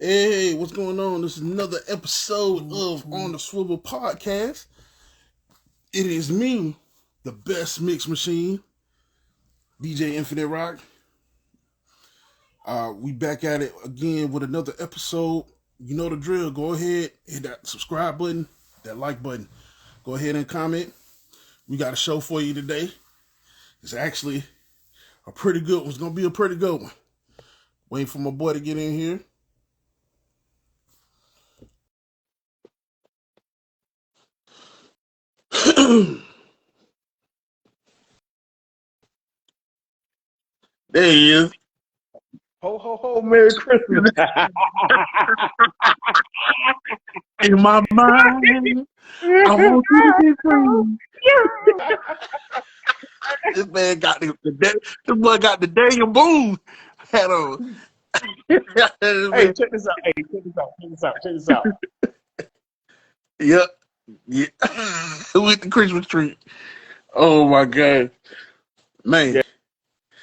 Hey, what's going on? This is another episode of On the Swivel Podcast. It is me, the best mix machine, DJ Infinite Rock. We back at it again with another episode. You know the drill. Go ahead, hit that subscribe button, that like button. Go ahead and comment. We got a show for you today. It's actually a pretty good one. It's going to be a pretty good one. Waiting for my boy to get in here. There he is. Ho, ho, ho, Merry Christmas. In my mind, I want you to be free. This man got the boy got the Daniel Boone hat on. Hey, check this out. Yep. Yeah. With the Christmas tree. Oh my God. Man.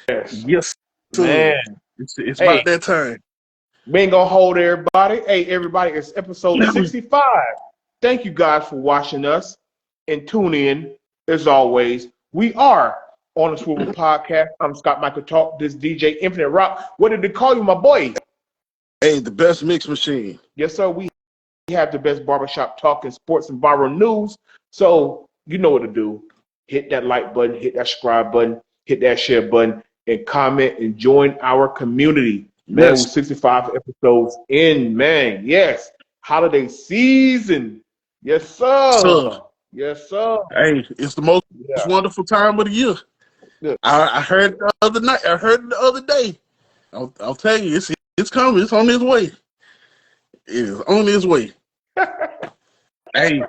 Yes. Man. It's about that time. We ain't gonna hold everybody. Hey, everybody, it's episode 65. Thank you guys for watching us and tune in. As always, we are On the Swivel Podcast. I'm Scott Michael Talk. This DJ Infinite Rock. What did they call you, my boy? Hey, the best mix machine. Yes, sir. We have the best barbershop talk in sports and viral news. So you know what to do. Hit that like button, hit that subscribe button, hit that share button, and comment and join our community. Man, Yes. we're 65 episodes in, man. Yes. Holiday season. Yes, sir. Yes, sir. Hey, it's the most wonderful time of the year. Yeah. I heard it the other night. I heard it the other day. I'll tell you, it's coming. It's on its way. It is on its way. Hey,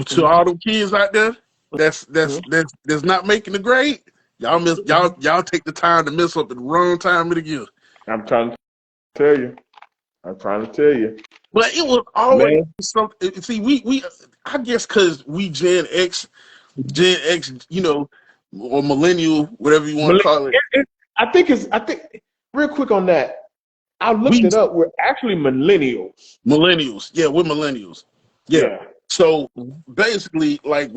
to all them kids out there that's not making the grade, y'all take the time to mess up at the wrong time of the year. I'm trying to tell you. But it was always something. See, we I guess because we Gen X, you know, or millennial, whatever you want to call it. I think real quick on that. I looked it up. We're actually millennials. Yeah, we're millennials. Yeah. So basically, like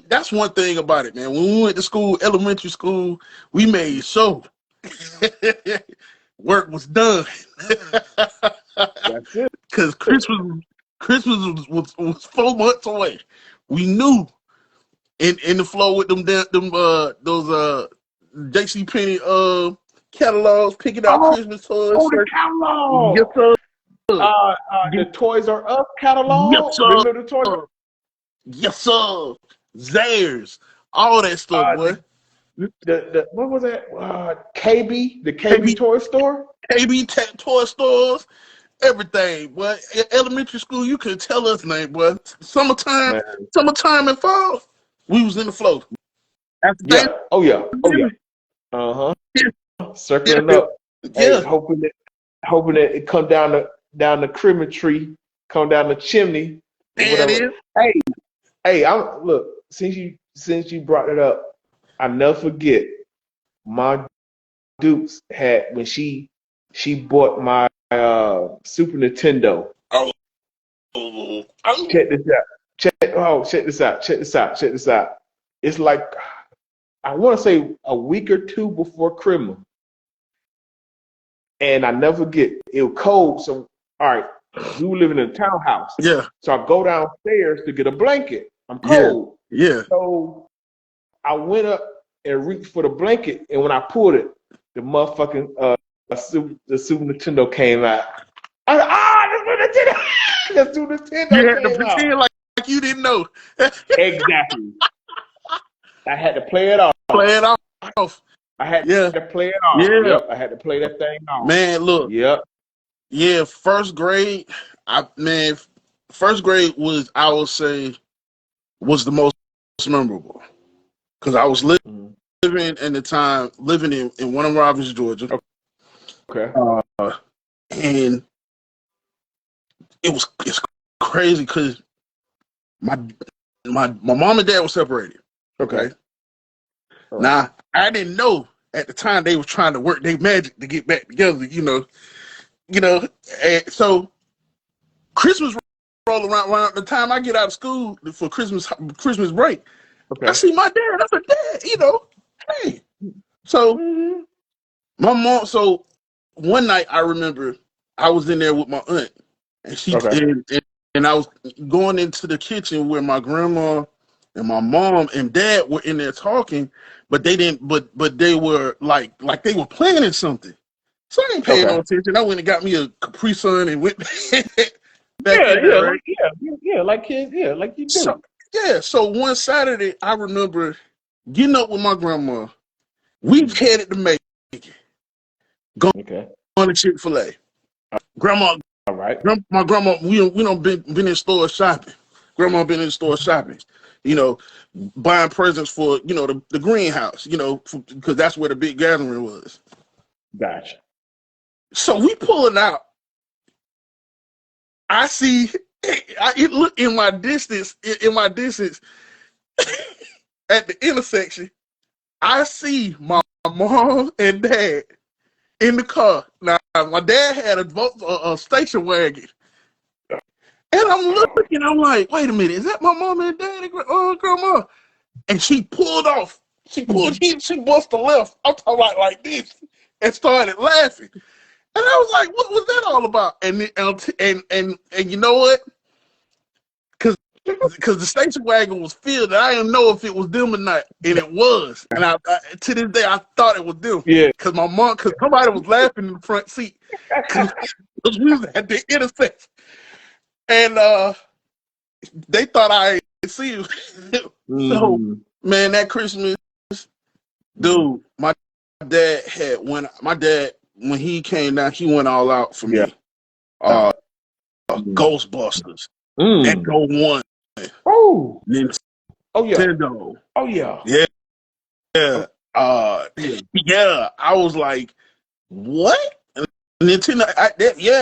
that's one thing about it, man. When we went to school, elementary school, we made sure work was done. That's it. Because Christmas was 4 months away. We knew in the flow with those JC Penney catalogs, picking out Christmas toys. Oh, the catalog. Yes, sir. The Toys R Us catalog. Yes, sir. Remember the Toys R Us? Yes, sir. Zayres, all that stuff, boy. The what was that? KB, the KB toy store. KB toy stores, everything. But elementary school, you could tell us, man, boy. Summertime and fall, we was in the flow. After that, Oh yeah. Circling up. Yeah. Hey, hoping that it come down the Christmas tree, come down the chimney. There it is. Hey, look, since you brought it up, I never forget my Dukes had when she bought my Super Nintendo. Check this out. Check this out. It's like I want to say a week or two before Christmas. And I never forget, it was cold. So, all right, we were living in a townhouse. Yeah. So I go downstairs to get a blanket. I'm cold. Yeah. So I went up and reached for the blanket. And when I pulled it, the motherfucking the Super Nintendo came out. I was the Super Nintendo. You had to pretend like you didn't know. Exactly. I had to play it off. I had to play it off. Yeah. Yep, I had to play that thing off. Man, look. Yep. Yeah, first grade, first grade was, I would say, was the most memorable. Because I was living in Warner Robins, Georgia. Okay. And it's crazy because my mom and dad were separated. Okay. Now, I didn't know at the time they were trying to work their magic to get back together. And so Christmas roll around the time I get out of school for Christmas break. Okay. I see my dad. I said, Dad, hey. So my mom. So one night I remember I was in there with my aunt, and and I was going into the kitchen where my grandma and my mom and dad were in there talking, but they didn't. But they were like they were planning something. So I ain't paying no attention. I went and got me a Capri Sun and went back in there, right? Like kids, like you do. So one Saturday, I remember getting up with my grandma. We headed to Macon, going to Chick-fil-A. Grandma, all right. My grandma, we don't been in store shopping. Grandma been in store shopping, buying presents for the greenhouse, because that's where the big gathering was. Gotcha. So we pulling out. I see. It look in my distance. At the intersection, I see my mom and dad in the car. Now, my dad had a station wagon, and I'm looking. I'm like, wait a minute, is that my mom and dad and grandma? And she pulled off. She bust the left. I'm talking about like this, and started laughing. And I was like, what was that all about? And you know what? Because the station wagon was filled, and I didn't know if it was them or not, and it was. And I to this day, I thought it was them. Yeah. Because somebody was laughing in the front seat. Because we was at the intersection. And they thought I didn't see you. So, man, that Christmas, dude, my dad when he came down, he went all out for me. Ghostbusters. Echo One. Oh. Nintendo. Oh yeah. Yeah. Yeah. I was like, what? Nintendo.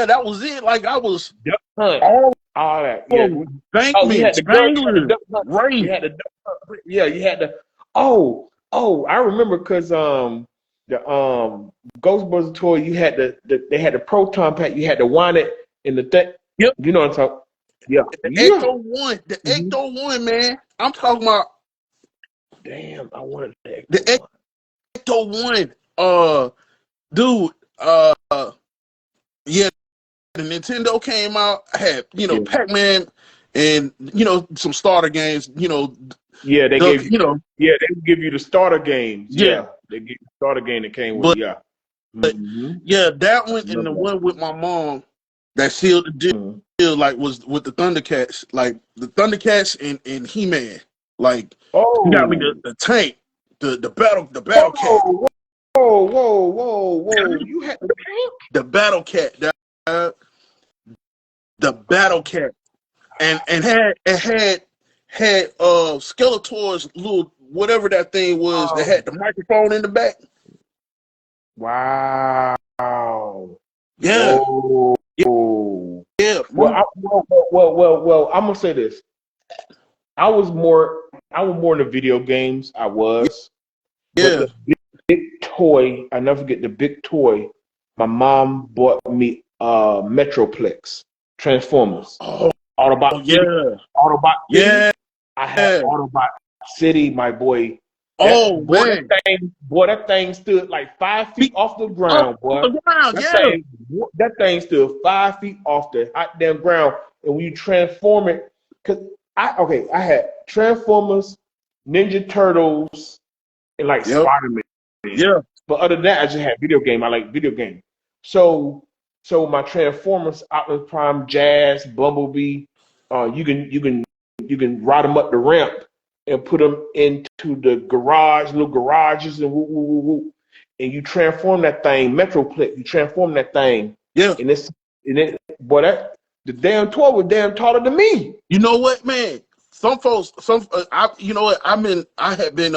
That was it. Like I was all that. Yeah. Bankman, Spangler, right? You had the you had the. Oh, I remember because the Ghostbusters toy, you had they had the proton pack, you had to wind it in the thing. Yep. You know what I'm talking. Yeah. The Ecto One. The Ecto One, man. I'm talking about. Damn, I wanted the Ecto One. Dude. Yeah. The Nintendo came out. Had Pac-Man and some starter games. Yeah, they gave they would give you the starter games. Yeah, they give you the starter game that came with. But that one and the one with my mom that sealed the deal. Like was with the Thundercats, like the Thundercats and He-Man. Like you got me the tank, the battle cat. Whoa! You had the tank? The battle cat, the battle cat, and had Skeletor's little whatever that thing was that had the microphone in the back. Wow. Yeah. Whoa. Yeah. Well, I'm gonna say this. I was more in the video games. I was. Yeah. But the big toy, I never forget the big toy. My mom bought me Metroplex Transformers. Autobot City. Autobot City. Yeah. I had Autobot City, my boy. Man. That thing stood like 5 feet off the ground, boy. That thing stood 5 feet off the hot damn ground. And when you transform it, I had Transformers, Ninja Turtles, and like Spider-Man. Yeah. But other than that, I just had video game. I like video game. So my Transformers, Optimus Prime, Jazz, Bumblebee, you can ride them up the ramp and put them into the little garages, and and you transform that thing, Metroplex. You transform that thing. Yeah. And the damn toy was damn taller than me. You know what, man? Some folks, I had been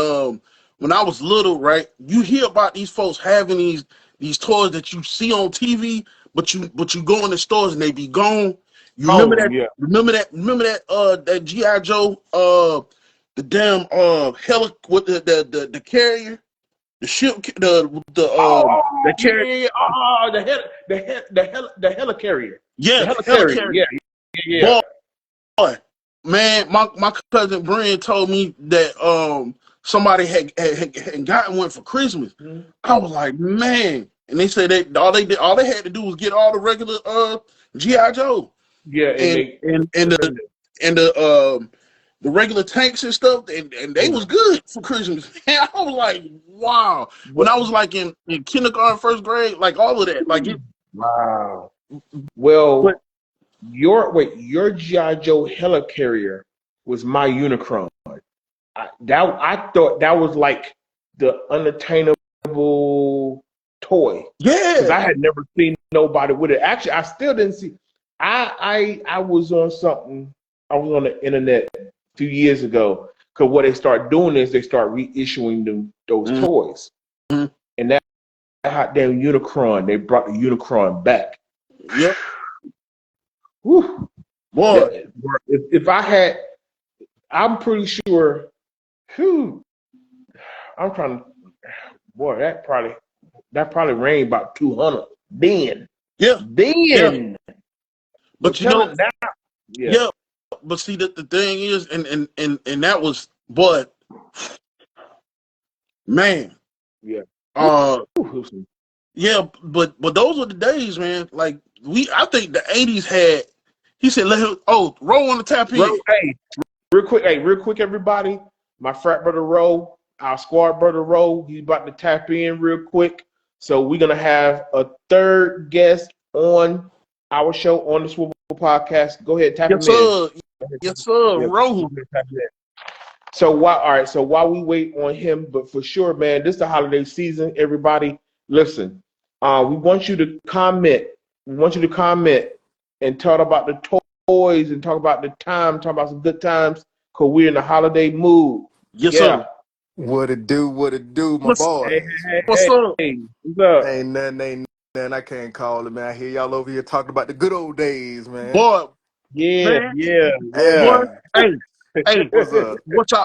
when I was little, right? You hear about these folks having these toys that you see on TV, but you go in the stores and they be gone. You remember that? Yeah. Remember that G.I. Joe, the damn with the carrier. The ship, the Oh, the yeah, carry, yeah, yeah. Oh, the helicarrier. The yeah, the helicarrier. helicarrier. Yeah, yeah, Boy, man, my cousin Brian told me that somebody had gotten one for Christmas. yeah. I was like, man, and they said that all they had to do was get all the regular GI Joe Yeah, and and they and put and them the in there. and the regular tanks and stuff, and they Yeah. was good for Christmas. And I was like, wow. When Well, I was like in kindergarten, first grade, like all of that, like it. wow. But Well, your GI Joe helicarrier was my Unicron. I thought that was like the unattainable toy because yeah, I had never seen nobody with it. Actually, I still didn't see. I was on something. I was on the internet a few years ago because what they start doing is they start reissuing those mm-hmm. toys, and that hot damn Unicron. They brought the Unicron back. Yep, Whew. boy, That, if I had, I'm pretty sure. Whew, I'm trying to. Boy, that probably reigned about 200. Then, yeah, yeah. then, But but you know, telling now, yeah. yeah. But see, the thing is, and that was, but man, Yeah. uh, Whew. yeah. But those were the days, man. Like I think the '80s had. He said, "Let him." Oh, roll on the tap in. Hey, real quick, everybody. My frat brother Roe, our squad brother Roe, he's about to tap in real quick. So we're gonna have a third guest on our show on the Swivel Podcast. Go ahead, tap Yes, him in. sir. Yes, sir. Yeah, Roll. go ahead, tap him in. So all right, so while we wait on him, but for sure, man, this is the holiday season. Everybody, listen. We want you to comment. We want you to comment and talk about the toys and talk about the time, talk about some good times, because we're in the holiday mood. Yes, Yeah. sir. What it do, my What's Hey, boys, hey, man. what's hey, up, hey, what's up? Ain't nothing I can't call it, man. I hear y'all over here talking about the good old days, man. boy, Yeah, man, yeah, Hey, yeah. boy? man. Hey, hey. What's up?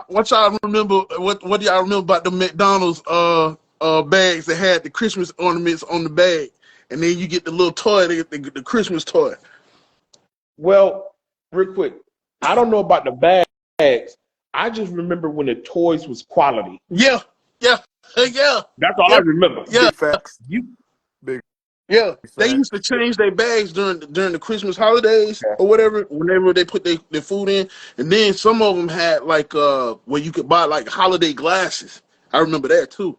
What y'all remember? What do y'all remember about the McDonald's bags that had the Christmas ornaments on the bag, and then you get the little toy, the Christmas toy. Well, real quick, I don't know about the bags. I just remember when the toys was quality. Yeah, yeah, yeah, That's all I yeah, remember. yeah, Big facts. You Big yeah. They used to facts. change their bags during the Christmas holidays okay? or whatever. Whenever they put their food in, and then some of them had like where you could buy like holiday glasses. I remember that too.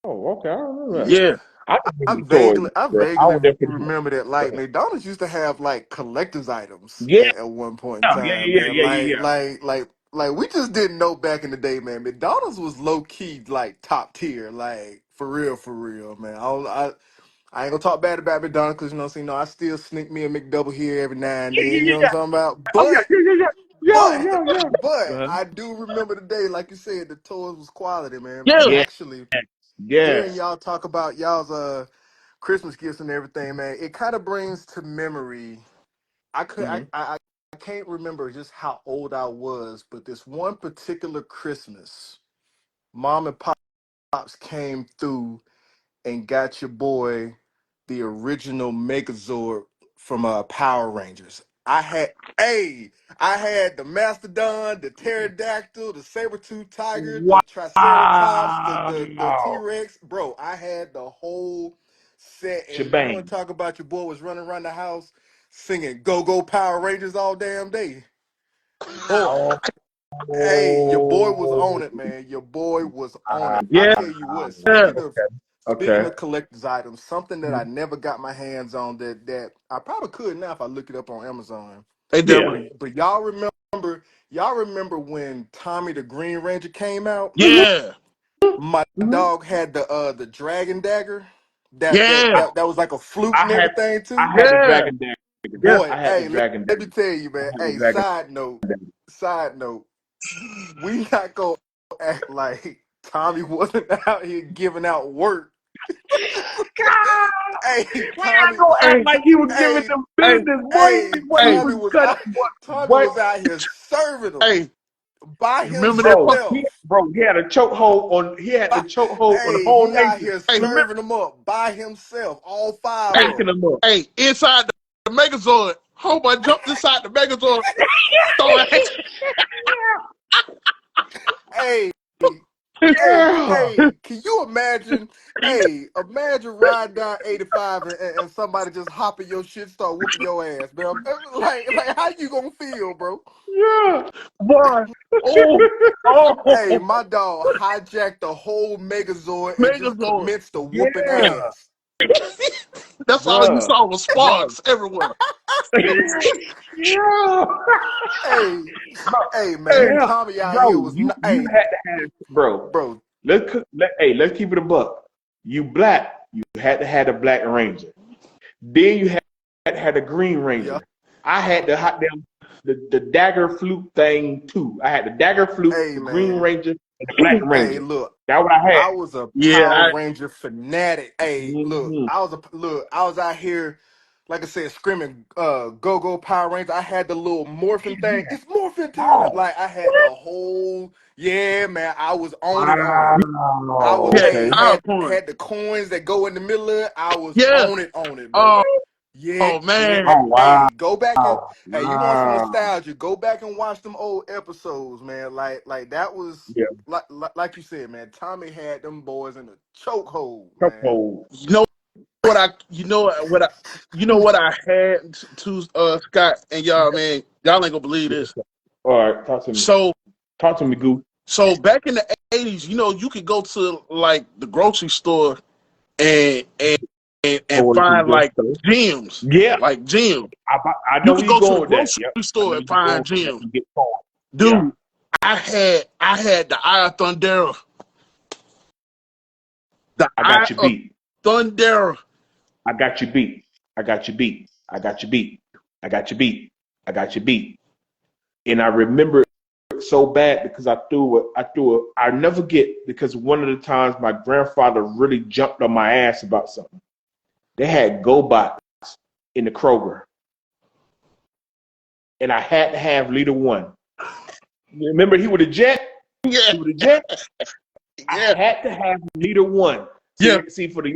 Oh, okay. I remember that. Yeah. Yeah, I I remember the toys. vaguely I Bro. I vaguely was there for the remember that like toys. McDonald's used to have like collector's items Yeah, at one point in yeah, time, yeah, man. yeah, yeah, yeah. Like we just didn't know back in the day, man. McDonald's was low key like top tier, like for real, man. I ain't gonna talk bad about McDonald's because you know what I'm saying. No, I still sneak me a McDouble here every now and Yeah, then. yeah, You yeah, know what I'm yeah. talking about? Oh, yeah, yeah, yeah, yeah. But, Yeah, yeah, but yeah. I do remember the day, like you said, the toys was quality, man. And yeah, Yeah, actually, hearing yes. y'all talk about y'all's Christmas gifts and everything, man, it kind of brings to memory. I could Mm-hmm. I can't remember just how old I was, but this one particular Christmas, mom and pops came through and got your boy the original Megazord from Power Rangers. I had the Mastodon, the Pterodactyl, the Saber-tooth Tiger, the Triceratops, the Wow. T-Rex. Bro, I had the whole set. And you want Shebang. to talk about your boy was running around the house singing Go Go Power Rangers all damn day. Boy, Oh, hey, your boy was on it, man. Your boy was on it. I yeah, tell you what, yeah. speaking okay. of collector's items, something that I never got my hands on that I probably could now if I look it up on Amazon. Hey, Yeah. Deborah. But y'all remember when Tommy the Green Ranger came out? Mm-hmm. Yeah, My Mm-hmm. dog had the dragon dagger yeah, that was like a flute I and had everything too. I had the yeah, dragon dagger. yeah. Boy, I had the hey, dragon let me dagger. tell you, I man. had the Hey, dragon dagger. side note, we not gonna act like Tommy wasn't out here giving out work. God, Hey, we not Tommy. gonna act Hey, like he was giving Hey, them hey, business. Boy, hey, what he hey, was cutting. Tommy What? was out here serving them. hey. by Remember that? himself. He had a chokehold on. He had the chokehold on the Hey, whole he out nation. here Hey, serving them up by himself, all five hey, of Packing them. them up. hey, inside the Megazord, homeboy jumped inside the Megazord, throwing hands. Hey, Yeah. can you imagine? Hey, imagine riding down 85 and somebody just hopping your shit, start whooping your ass, man. Like how you gonna feel, bro? Yeah. Boy, oh, Hey, oh, my dog hijacked the whole Megazord and just Megazord. commenced to whooping Yeah. ass. That's all you Bruh. saw was sparks everywhere. Yeah. Hey, hey, man, Hey, Yeah. Tommy out here Bro, was you not. you Hey, had to have bro. bro. Let's keep it a buck. You black, you had to have the Black Ranger. Then you had the Green Yeah. Ranger. I had the hot damn the dagger flute thing too. I had the dagger flute, Hey, the Green man. Ranger, and the Black Hey, Ranger. look. That's what I had. I was a Power yeah, Ranger fanatic. Hey, look, Hmm. I was out here, like I said, screaming, go go Power Ranger. I had the little morphing thing. It's morphin' time. Oh, Like I had the whole, yeah, man. I was on it, on it. I was, wow. yeah. hey, Okay. PowerPoint. had the coins that go in the middle of it. I was Yeah. on it, bro. Oh, Yeah, oh yeah. man. Oh Hey, wow. go back and hey, you want some Wow. nostalgia? Go back and watch them old episodes, man. Like that was Yeah. like you said, man. Tommy had them boys in a chokehold, man. Couple. You know what I? You know what I had to Scott and y'all, man. Y'all ain't gonna believe this. All right. Talk to me. So, Talk to me, Goo. so back in the '80s, you know, you could go to like the grocery store and and Go to find the like store. gems, Yeah. like gems. I You know where could you go to the going with that. grocery Yep. I know store where and you going find with that. gems, You get caught. Yeah. dude. I had the Eye of Thundera, the I Eye got you of beat. Thundera. I got you beat. I got you beat. I got you beat. I got you beat. I got you beat. And I remember it so bad because I never get because one of the times my grandfather really jumped on my ass about something. They had GoBots in the Kroger, and I had to have Leader One. Remember he was a jet? Yeah, He was a jet? I yeah, had to have Leader One. yeah. See for the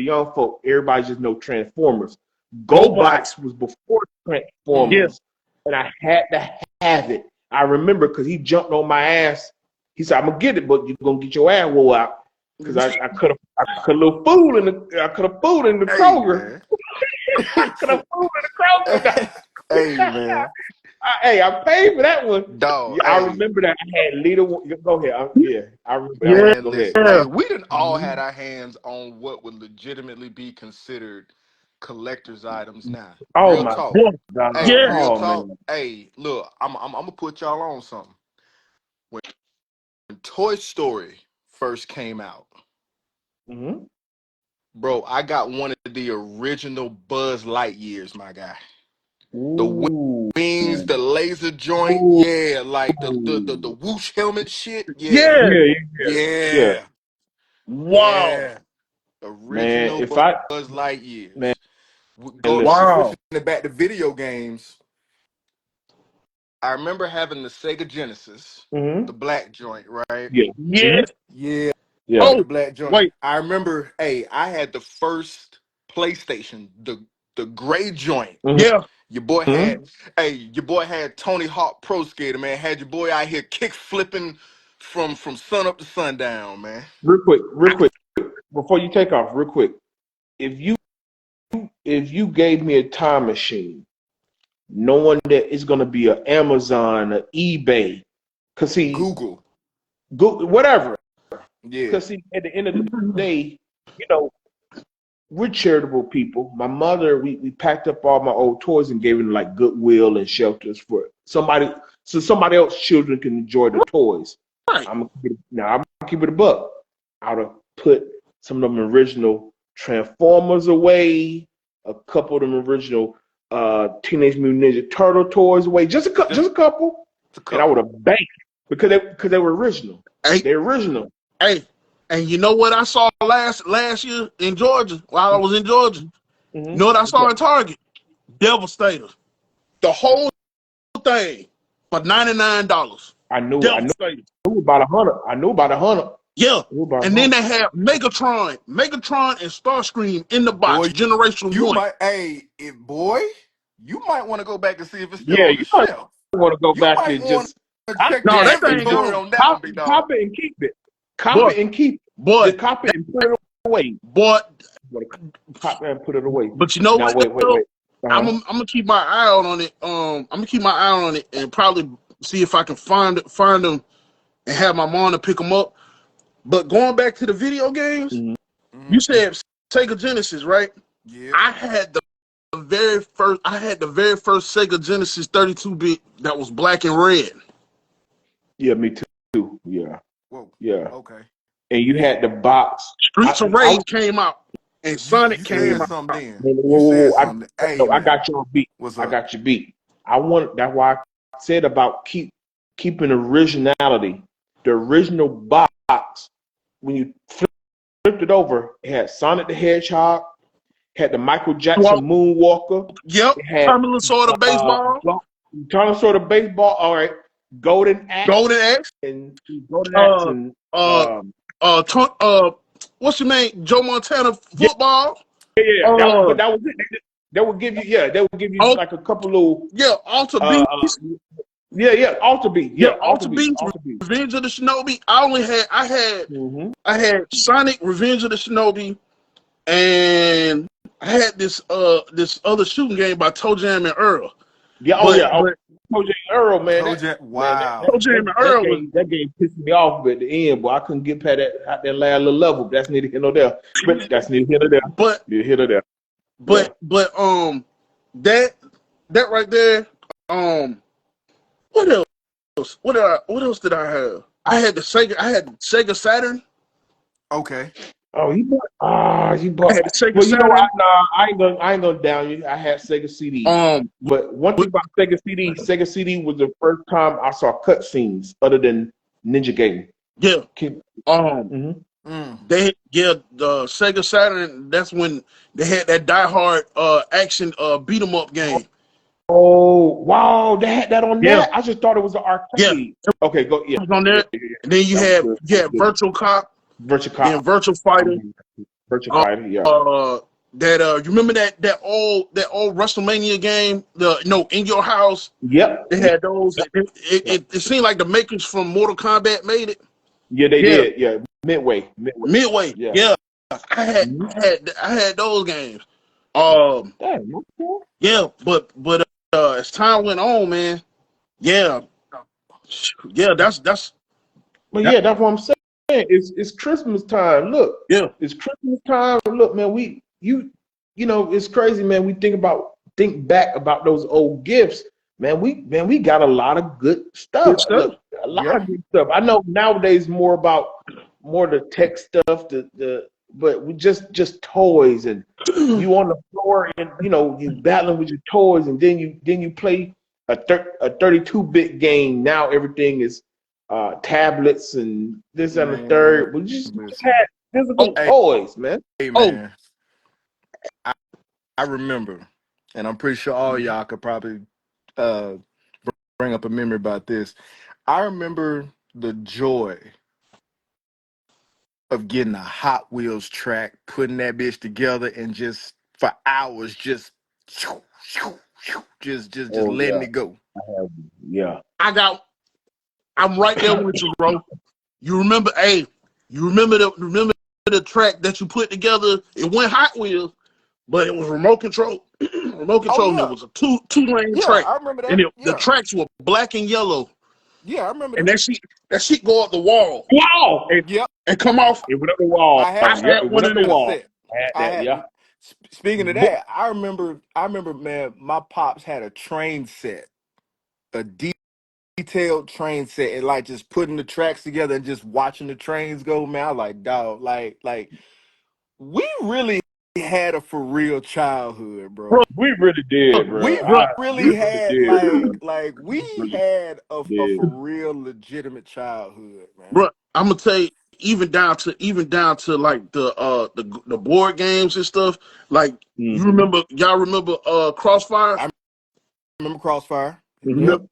young folk, everybody just know Transformers. GoBots. GoBots was before Yeah. Mm. Transformers, and I had to have it. I remember because he jumped on my ass. He said, "I'm gonna get it, but you're gonna get your ass wore out." Because I could have I could have fooled in the Hey, Kroger. man. I could have fooled in the Kroger. Hey, man. Hey, I paid for that one. Dog, Yeah, I hey, remember that I had Leader One. Go ahead. Yeah, I remember that one. Yeah. man, Go ahead. listen. Hey, we didn't all Mhm. had our hands on what would legitimately be considered collector's items now. Oh Real my talk. Yeah. God. Hey, Yeah. real Oh talk. man. Hey, look, I'm gonna put y'all on something. When Toy Story first came out, Hmm. bro, I got one of the original Buzz Lightyears, my guy. The Ooh. wings, the laser joint, Ooh. yeah, like the whoosh helmet shit, yeah, Yeah. Yeah, yeah. yeah, Wow. yeah. Man, Original if I Buzz man, Lightyears. and Go listen. Wow. switching it back to video games. I remember having the Sega Genesis, Hmm. the black joint, right? Yeah. Hmm. Yes. Yeah, Yeah. the Oh, black joint. wait. I remember, hey, I had the first PlayStation, the gray joint. Hmm. Yeah. Your boy had, Hmm. your boy had Tony Hawk Pro Skater, man. Had your boy out here kick flipping from sun up to sundown, man. Real quick, before you take off, real quick. If you if you gave me a time machine, knowing that it's gonna be an Amazon, an eBay, cause see, Google, go whatever. yeah, Cause see, at the end of the day, you know, we're charitable people. My mother, we packed up all my old toys and gave them like Goodwill and shelters for somebody, so somebody else's children can enjoy the toys. Right. I'm gonna keep it a buck. I would have put some of them original Transformers away, a couple of them original Teenage Mutant Ninja Turtle toys away, just just a couple, a and I would couple. have banked because they were original. Hey, They're original. hey. And you know what I saw last year in Georgia while I was in Georgia? You Mm-hmm. know what I saw in Target? Devastator. The whole thing for $99. I knew devastating. about 100. I knew about 100. Yeah. I knew about And then 100. they had Megatron and Starscream in the box, Boy, Generation you 1. might, boy, you might want to go back and see if it's still Yeah, on you the might shelf. want to go You back might and want just to cop check the No, that that thing and just inventory gone. on that one, big cop dog. it and keep it. Cop Boy, it and keep it. boy, Just cop it and put it away. boy. You want to cop that and put it away. But you know Now what wait. though? I'm Uh-huh. gonna keep my eye out on it. I'm gonna keep my eye on it and probably see if I can find them and have my mom to pick them up. But going back to the video games, Mhm. you Mm-hmm. said Sega Genesis, right? Yep. I had the very first. I had the very first Sega Genesis 32-bit that was black and red. Yeah, me too. Yeah. Whoa. Yeah. Okay. And you had the box. Streets of I Rage came out, and You Sonic said came mm, something out. then. whoa, You said I something. Hey no, I man, got your beat. what's I up? got your beat. That's why I said about keeping originality. The original box, when you flipped it over, it had Sonic the Hedgehog, had the Michael Well, Jackson Moonwalker, yep, it had Terminal Sword of Baseball, Sort of Baseball, all right, Golden Axe Golden Axe, and Golden Axe uh, and uh, what's your name? Joe Montana yeah, football. but that was it. They would give you Oh, like a couple little yeah, Alter uh, Beast. Alter Beat. Yeah, Yeah, Alter Beast, Alter Beat. Revenge of the Shinobi. Mm-hmm. I had Sonic, Revenge of the Shinobi, and I had this other shooting game by Toe Jam and Earl. Yeah, oh But yeah. Oh, OJ Earl, man, Kojak. Toe Wow. Jam and Earl was that game pissed me off at the end, boy. I couldn't get past that last little level. But that's neither here nor there. But that's neither here nor there. but Neither here nor there. Yeah. but that that right there, what else? What else did I have? I had Sega Saturn. Okay. Oh, you I bought. had the Sega Well, you know, Saturn. I ain't gonna down you. I had Sega CDs, Um, but one thing about Sega CD was the first time I saw cutscenes other than Ninja Gaiden. yeah. Can, Um, Mm. the Sega Saturn. That's when they had that Die Hard action beat 'em up game. Oh, wow, they had that on Yeah, that. I just thought it was an yeah. arcade. Okay, go. Yeah, It was on yeah, there. yeah, yeah. And then you That was had good. That was good. Virtual Cop, Virtual then Cop. Virtual Fighter. Virtual Uh, Fighter. Yeah. that you remember that old WrestleMania game? In your house. Yep. They Yep. had those. It seemed like the makers from Mortal Kombat made it. Yeah, they Yeah, did. Yeah. Midway. Midway. Yeah. Yeah, I had Mhm. I had those games. Um, Damn, okay. yeah, but as time went on, man, yeah, yeah, that's But that. yeah, that's what I'm saying. It's Christmas time. Look, Yeah, it's Christmas time. Look, man, you know, it's crazy, man. We think back about those old gifts. Man, we got a lot of good good stuff. stuff. Look, a lot Yeah. of good stuff. I know nowadays more the tech stuff, but we just toys and you on the floor and you battling with your toys and then you play a 32-bit game. Now everything is tablets and this and the Man, third. We just listen. had physical Oh, Hey, toys, man. oh, man. I, I remember, and I'm pretty sure all y'all could probably uh bring up a memory about this. I remember the joy of getting a Hot Wheels track, putting that bitch together, and just for hours, just just Oh letting yeah, it go. I have. Yeah. I'm right there with you, bro. You remember? Hey, remember the track that you put together? It went Hot Wheels, but it was remote control. Remote Oh control, and it yeah, was a two lane yeah, track, I remember and that. the Yeah, tracks were black and yellow, yeah, I remember and that. that shit go up the wall Wow! and Yep, come off. It went up the wall. I had I one. Yeah, had it one went up of the A them. wall. set. I had I that. had. Yeah. Speaking of Boy, that, I remember, man. My pops had a train set, a detailed train set, and like just putting the tracks together and just watching the trains go. Man, I like dog, like we really had a for real childhood, Bro, bro. we really did, bro. We bro, really We really had did, bro. we Really had a for did. real legitimate childhood, man. bro. I'm gonna tell you, even down to like the board games and stuff. Like Mm-hmm. y'all remember Crossfire? I remember Crossfire. Mm-hmm. Yep. Remember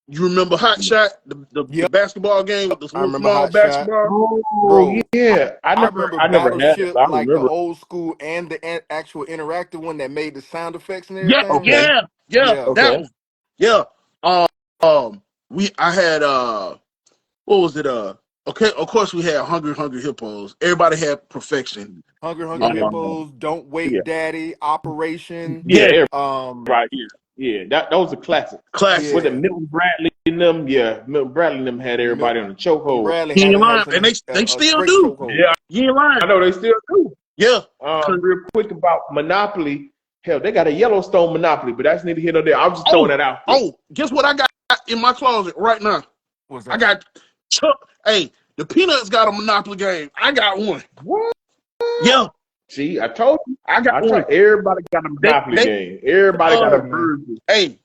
You remember Hot Shot, the Yep, basketball game with the I little remember small Hot Shot, basketball? Oh bro. yeah, I remember I never had it, Battleship, but I like the remember. old school and the actual interactive one that made the sound effects and Yeah, everything. Okay, yeah, Yeah, that okay. one. Yeah. Um, I had what was it? Okay, of course we had Hungry Hippos. Everybody had Perfection. Hungry Yeah, Hippos, Don't yeah, Wait, Daddy, Operation. Yeah, Um, right here. Yeah, that was a classic. classic. Was it yeah, Milton Bradley and them? Yeah, Milton Bradley and them had everybody on the Milton chokehold. Bradley You ain't had lying, us and in they a still straight do. chokehold. Yeah, You ain't lying. I know they still do. Yeah. Real quick about Monopoly. Hell, they got a Yellowstone Monopoly, but that's neither here nor there. I'm just throwing Oh, that out there. guess what I got in my closet right now? What's I that? got Chuck. Hey, the Peanuts got a Monopoly game. I got one. What? Yeah, See, I told you. I got I one. tried. Everybody got a They, Monopoly they, game. Everybody got a uh, Man, version. hey,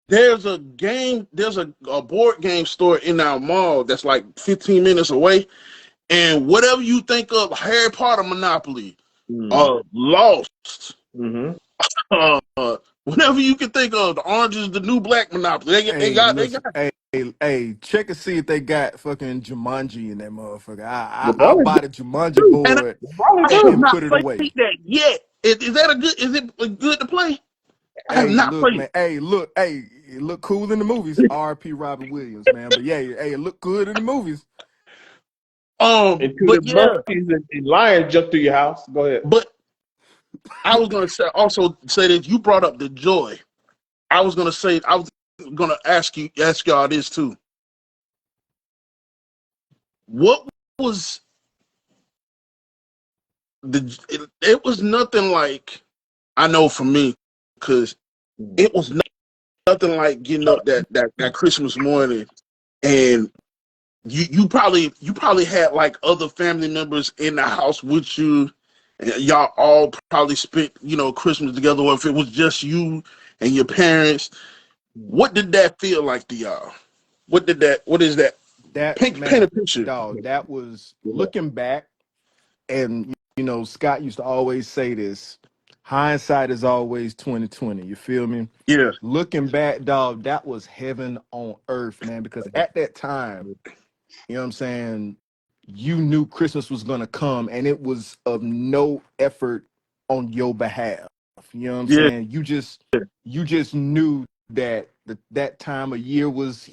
there's a game, there's a board game store in our mall that's like 15 minutes away. And whatever you think of Harry Potter Monopoly, Lost, Mm-hmm. whatever you can think of, the Orange is the New Black Monopoly. hey, listen, hey, check and see if they got fucking Jumanji in that motherfucker. The I'll probably buy the Jumanji do. And board The probably I have and do. not put it played away. that yet. Is that a good? Is it good to play? I have Hey, not look, played it. man. Hey, it look cool in the movies. R.P. Robert Williams, man. But yeah, hey, it look good in the movies. Until the But yeah, monkeys and lions jump through your house. Go ahead. but I was gonna also say that you brought up the joy. I was gonna ask y'all this too. What was it was nothing like, I know for me, because it was nothing like getting up that Christmas morning, and you probably had like other family members in the house with you, and y'all all probably spent Christmas together, or if it was just you and your parents. What did that feel like to y'all? What is that? That Paint man, a picture. dog. That was looking back, and Scott used to always say this: hindsight is always 2020. You feel me? Yeah, Looking back, dog, that was heaven on earth, man. Because at that time, you know what I'm saying, you knew Christmas was gonna come, and it was of no effort on your behalf. You know what I'm yeah, saying? You just knew that that time of year was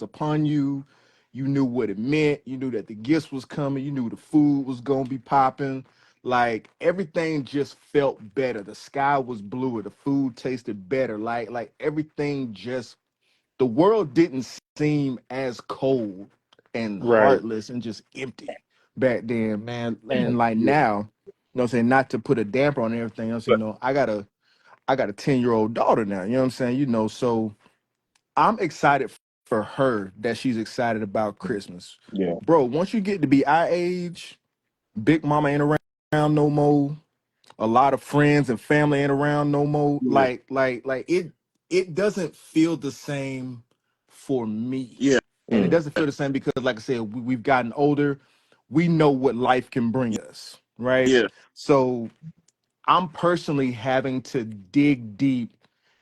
upon you. You knew what it meant. You knew that the gifts was coming. You knew the food was gonna be popping. Like everything just felt better. The sky was bluer. The food tasted better. Like everything just, the world didn't seem as cold and Right. heartless and just empty back then, man. And like now, what I'm saying, not to put a damper on everything, I'm saying, I got a 10-year-old daughter now, you know what I'm saying? So I'm excited for her that she's excited about Christmas. Yeah. Bro, once you get to be our age, Big Mama ain't around no more. A lot of friends and family ain't around no more. yeah, Like it doesn't feel the same for me. yeah, And it doesn't feel the same because, like I said, we've gotten older. We know what life can bring us, right? yeah, So I'm personally having to dig deep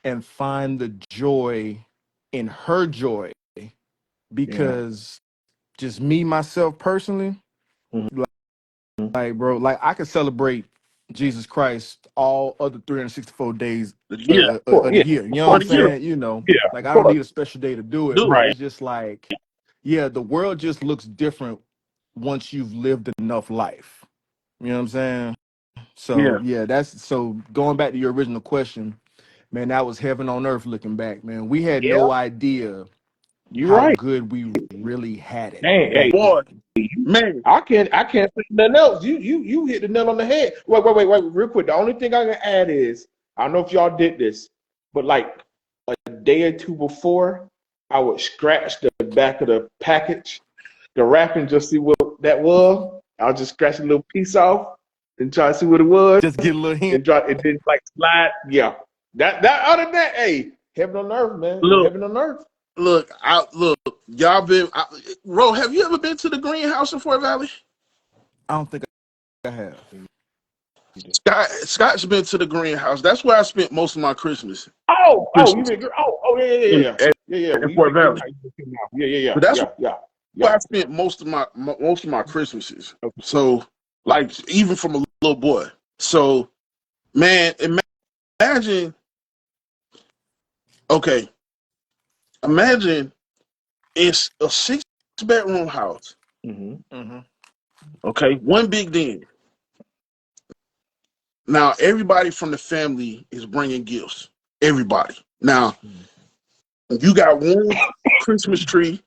and find the joy in her joy, Yeah. because just me, myself personally, Mhm. like, bro, like I could celebrate Jesus Christ all other 364 days yeah. Cool. of the Yeah. year. You know what For I'm the year, saying? Yeah. Like Of I don't course. need a special day to do it, do but Right. it's just like, yeah, the world just looks different once you've lived enough life. You know what I'm saying? So yeah, yeah, so going back to your original question, man, that was heaven on earth looking back, man. We had Yeah. no idea You're how right. good we really had it Dang. Hey. back boy, then. man, I can't say nothing else. You hit the nail on the head. Wait, real quick. The only thing I can add is, I don't know if y'all did this, but like a day or two before, I would scratch the back of the package, the wrapping, just see what that was. I'll just scratch a little piece off and try to see what it was, Just get a little hint. and try it didn't like slide. Yeah. That other than that, hey, heaven on earth, man. look, Heaven on earth. look, y'all Ro, have you ever been to the greenhouse in Fort Valley? I don't think I have. Scott's been to the greenhouse. That's where I spent most of my Christmas. You Christmas been yeah. in We Fort been Valley. yeah. But that's Yeah. where I spent most of my Christmases. So, like, even from a little boy. So, man, imagine. Okay, imagine it's a 6-bedroom house. Mm-hmm. Okay, one big den. Now everybody from the family is bringing gifts. Everybody. Now you got one Christmas tree,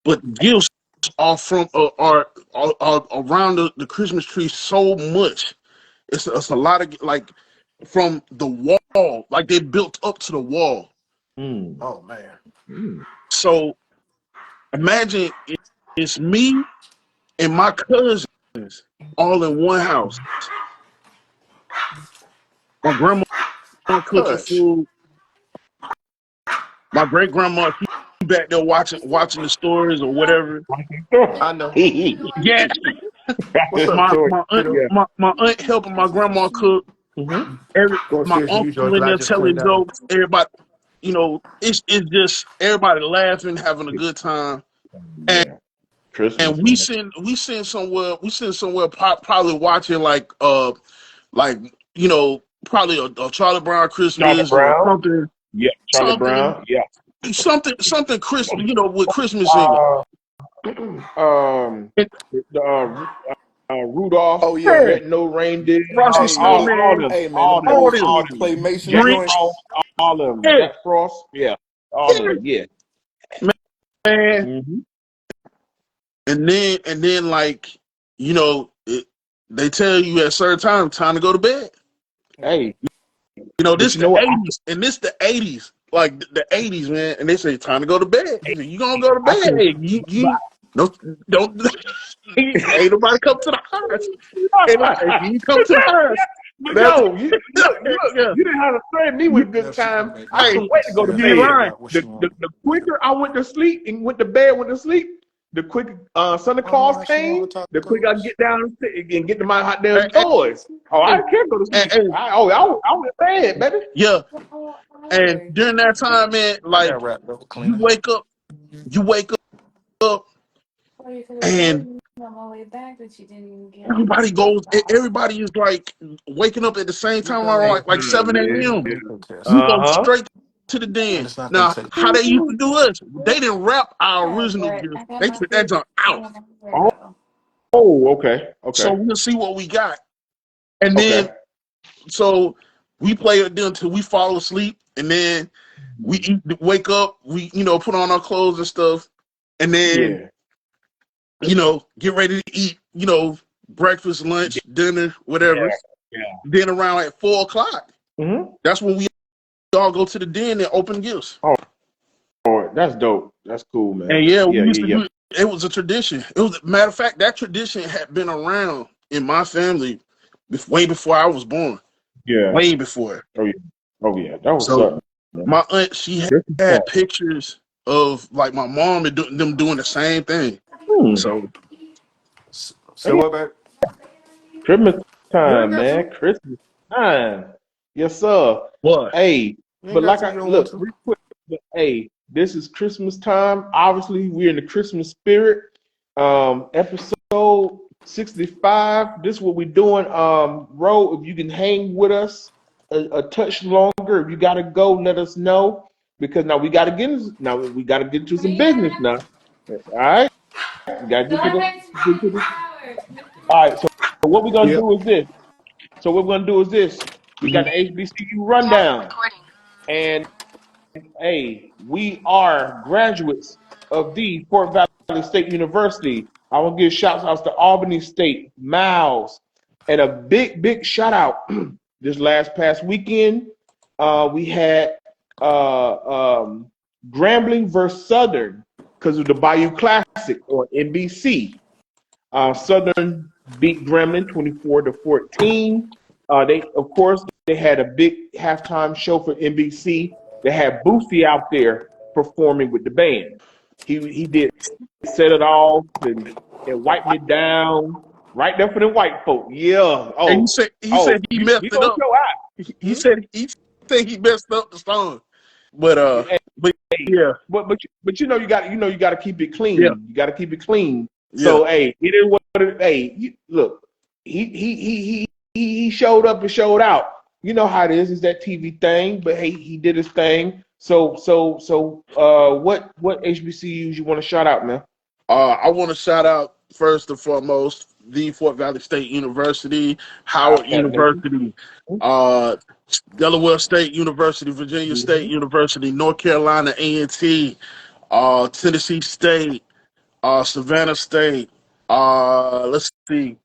but gifts are from are around the Christmas tree so much. It's a lot of like from the wall, like they built up to the wall. Oh man. So imagine it's me and my cousins all in one house. My grandma cooking Hush. food. My great grandma she back there watching the stories or whatever. I know. Yeah, What's up, my So, my aunt yeah. my aunt helping my grandma cook. Go My upstairs and use uncle yours in that I there just telling cleaned out. jokes. Everybody, it's just everybody laughing, having a good time. And Yeah. Christmas, and we man. send somewhere probably watching like probably a Charlie Brown Charlie Christmas or Brown. something Yeah. Charlie something Brown. Yeah. something Christmas with Christmas in it. Uh, um, And, Rudolph, Oh the yeah. yeah, Red-Nosed Reindeer, Frosty Hey man. all Snowman, them, Hey man, all them them, all old them. all school them. claymation Jack Grinch, joints. Frost, all of them. yeah, Jack Frost, yeah, all of yeah, them. Yeah. man. Mm-hmm. And then like they tell you at a certain time to go to bed. Hey, but This you know the what? '80s, and this the '80s, like the '80s, man. And they say time to go to bed. You gonna go to I bed? can. Hey, you don't ain't nobody come to the house. Ain't no, if you come to the house, But that's yo, look, yeah. you didn't have to threaten me with good Never she time. gonna make I me. Hey, couldn't wait to go to Yeah, you ain't bed. lying. figure out what she The want. quicker I went to sleep and went to bed, went to sleep, the quicker Santa Oh Claus no, she came, want her the quicker I tacos. get down and get to my hot damn Hey, hey, toys. Oh, I hey, can't go to hey, sleep. hey, I went to bed, baby. yeah. And during that time, man, I got like wrapped up you cleaning. wake up, you wake up, and everybody is like waking up at the same You time, got me like 7 Yeah. a.m. some contest. We go Uh-huh. straight to the And den. it's not gonna Now, take. how they used to do us, they didn't wrap our original gift. They took that junk out. Oh, oh, okay. So Okay. we'll see what we got. And then, Okay. so we play it until we fall asleep. And then we wake up, we, put on our clothes and stuff. And then, Yeah. get ready to eat, breakfast, lunch, dinner, whatever. Yeah. Yeah. Then around like 4 o'clock, Mm-hmm. that's when we all go to the den and open gifts. Oh, that's dope. That's cool, man. And yeah, we Yeah, used yeah, to yeah. do it. It was a tradition. It was, matter of fact, that tradition had been around in my family way before I was born. Yeah. Way before. Oh yeah. Oh yeah. That was So up, man. my aunt, she Christmas time. had pictures of like my mom and them doing the same thing. Hmm. So Say Hey, what, babe? Christmas You ain't time, got man. to. Christmas time. Yes, sir. what? Hey, You ain't but got like to. I You don't want look to. real quick. But, hey, this is Christmas time. Obviously, we're in the Christmas spirit. Episode 65. This is what we're doing. Ro, if you can hang with us a touch longer, if you gotta go, let us know. Because we gotta get into some business now. All right? We gotta get to the all right, so what we're gonna Yep. do is this. So what we're gonna do is this. We got the HBCU rundown. And hey, we are graduates of the Fort Valley State University. I want to give shouts outs to Albany State, Miles, and a big, big shout out this past weekend. We had Grambling versus Southern because of the Bayou Classic on NBC. Southern beat Gremlin 24-14. Of course, they had a big halftime show for NBC. They had Boosie out there performing with the band. He did set it off and wiped it down. Right there for the white folk. Yeah. Oh. And he said he messed we it gonna up. show out. He said he messed up the song. But Hey, yeah. but you know you got to keep it clean. Yeah. You got to keep it clean. Yeah. So hey, it is what it, hey, look, he showed up and showed out. You know how it is. It's that TV thing. But hey, he did his thing. So what HBCUs you want to shout out, man? I want to shout out first and foremost the Fort Valley State University, Howard University, Delaware State University, Virginia State University, North Carolina A&T, Tennessee State, Savannah State. Let's see,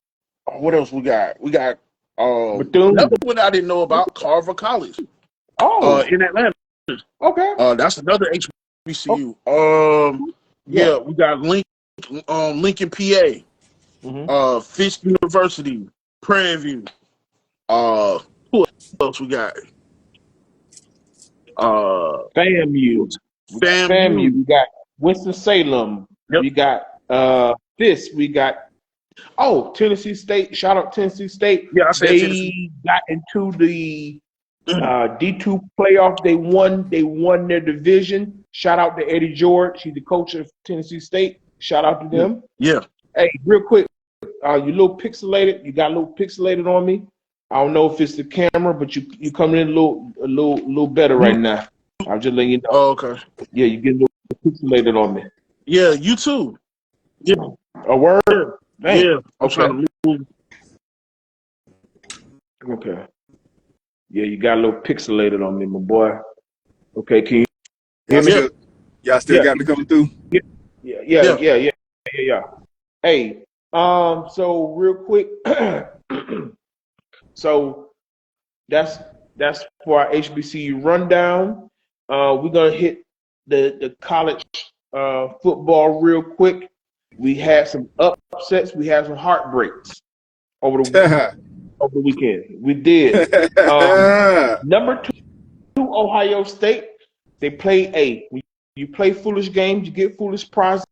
what else we got? We got another one I didn't know about, Carver College. In Atlanta. Okay. That's another HBCU. Yeah, we got Lincoln, PA, Fisk University, Prairie View. Who else we got? FAMU. FAMU. We got Winston-Salem. Yep. We got Fisk. We got Tennessee State. Shout out Tennessee State. Yeah, I said they Tennessee. got into the D2 playoff. They won their division. Shout out to Eddie George. He's the coach of Tennessee State. Shout out to them. Yeah. Hey, real quick, you a little pixelated. You got a little pixelated on me. I don't know if it's the camera, but you coming in a little better right now. I'm just letting you know. Oh, okay. Yeah, you get a little pixelated on me. Yeah, you too. Yeah. A word? Dang. Yeah. I'm trying to move. Okay. Yeah, you got a little pixelated on me, my boy. Okay, can you hear me? Y'all still got me coming through? Yeah. Hey, so real quick, so that's for our HBCU rundown. We're gonna hit the college football real quick. We had some upsets. We had some heartbreaks over the weekend. We did. Number 2, Ohio State. They play when you play foolish games, you get foolish prizes.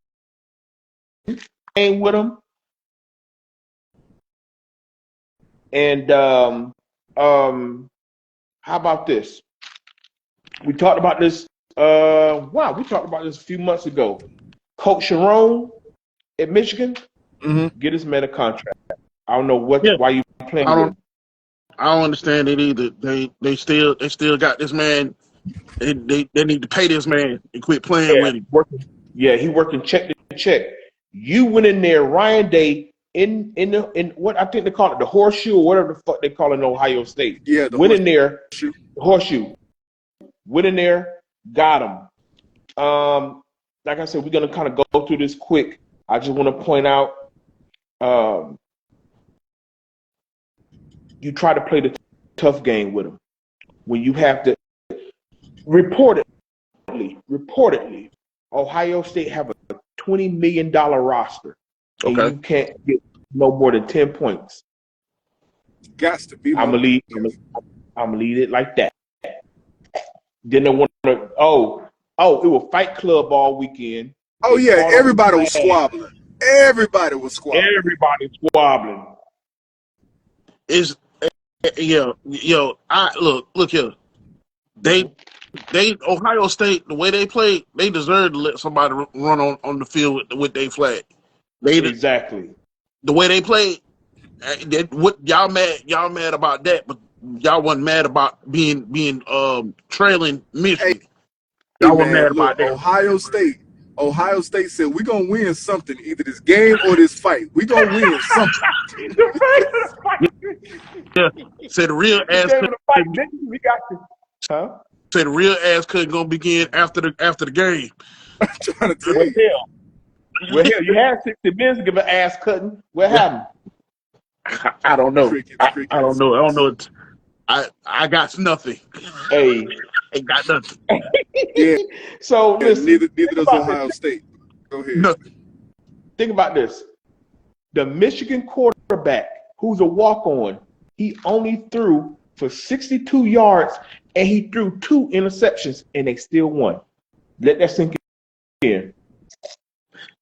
With them. And how about this? We talked about this. We talked about this a few months ago. Coach Sharon at Michigan, get his man a contract. I don't know why you playing. I don't understand it either. They still got this man. They need to pay this man and quit playing with him. He working check to check. You went in there, Ryan Day, in what I think they call it, the horseshoe or whatever the fuck they call it in Ohio State. Yeah, went in there, horseshoe. Went in there, got him. Like I said, we're gonna kind of go through this quick. I just want to point out, you try to play the tough game with him when you have to. Reportedly, Ohio State have a $20 million roster, and you can't get no more than 10 points. Got to be. I'm gonna leave it like that. Then they want to. It was Fight Club all weekend. Oh yeah, everybody was squabbling. Everybody was squabbling. Everybody squabbling. Look here. They Ohio State, the way they play, they deserve to let somebody run on the field with their flag. Exactly. The way they play, what y'all mad about that, but y'all wasn't mad about being trailing Michigan. Y'all wasn't mad about that. Ohio State said we're gonna win something, either this game or this fight. We're gonna win something. Yeah. Said the real ass we got you. Huh? Said the real ass couldn't gonna begin after the game. I'm trying to tell you. Well, hell, you had 60 minutes to give an ass cutting. What happened? I don't know. I don't know. I don't know. I got nothing. Hey, ain't got nothing. Yeah. So listen, neither does Ohio State. Go ahead. No. Think about this. The Michigan quarterback, who's a walk-on, he only threw for 62 yards, and he threw 2 interceptions, and they still won. Let that sink in.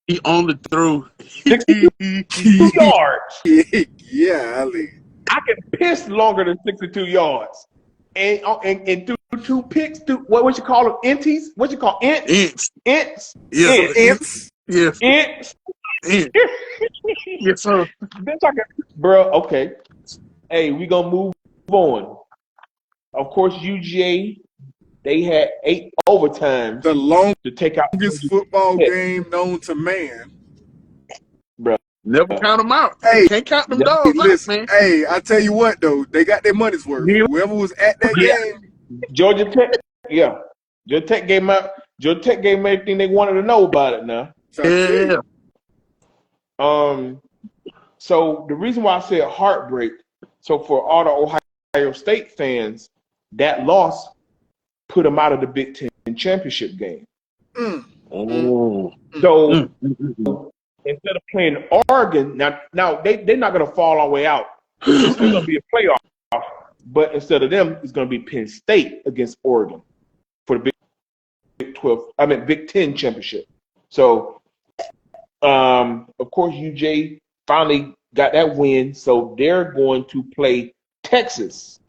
He only threw. 62 yards. Yeah, Ali. I can piss longer than 62 yards. And threw two picks, what you call them? Inties? What you call ints? Ints. Ints? Yes, Some sir. ints. Yes. Ints? Ints. Yes, sir. Then talking, bro, okay. Hey, we gonna move on. Of course, UGA, they had 8 overtimes The to take out longest Georgia football Tech, game known to man. bro. Never count them out. Hey, Can't count them Never- dogs out, listen. man. Hey, I tell you what though, they got their money's worth. Yeah. Whoever was at that Yeah. game, Georgia Tech, yeah. Georgia Tech gave them everything they wanted to know about it now. Yeah. So the reason why I said heartbreak, so for all the Ohio State fans, that loss put them out of the Big Ten championship game. Oh. So instead of playing Oregon, now they're not going to fall all the way out. It's still going to be a playoff, but instead of them, it's going to be Penn State against Oregon for the Big Ten championship. So, of course, UJ finally got that win, so they're going to play Texas